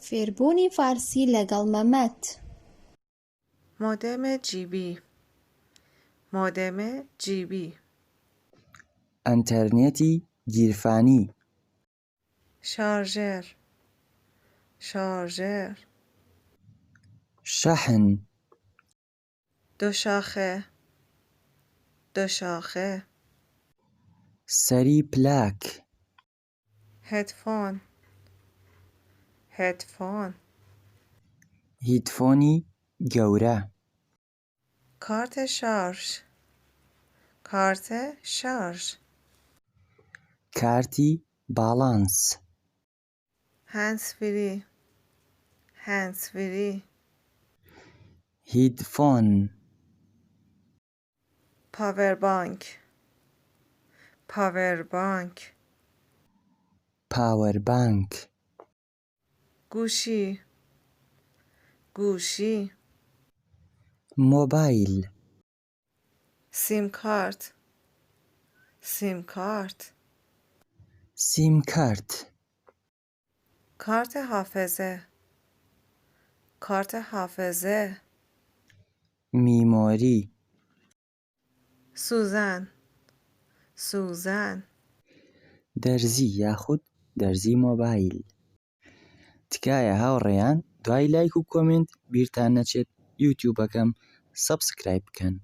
فێربوونی فارسی لەگەڵ مەمەت. مۆدێم جیبی. مۆدێم جیبی. ئەنتەرنێتی گیرفانی. شارژێر. شارژێر. شەحن. دوشاخه. دوشاخه. سەری پلاک. هدفون. هدفون. هیدفۆنی گەورە. کارت شارژ. کارت شارژ. کارتی باڵانس. هندز فری. هندز فری. هیدفۆن. پاور بانک. پاور بانک. پاوەربانک. گوشی. گوشی. مۆبایل. سیم کارت. سیم کارت. سیم کارت. کارت حافظه. کارت حافظه. میمۆری. سوزن. سوزن. دەرزی یاخود دەرزی مۆبایل. تکایە هاوڕێیان دوای لایک و کۆمنت بیرتان نەچێت یوتیوبەکەم سەبسکرایب بکەن.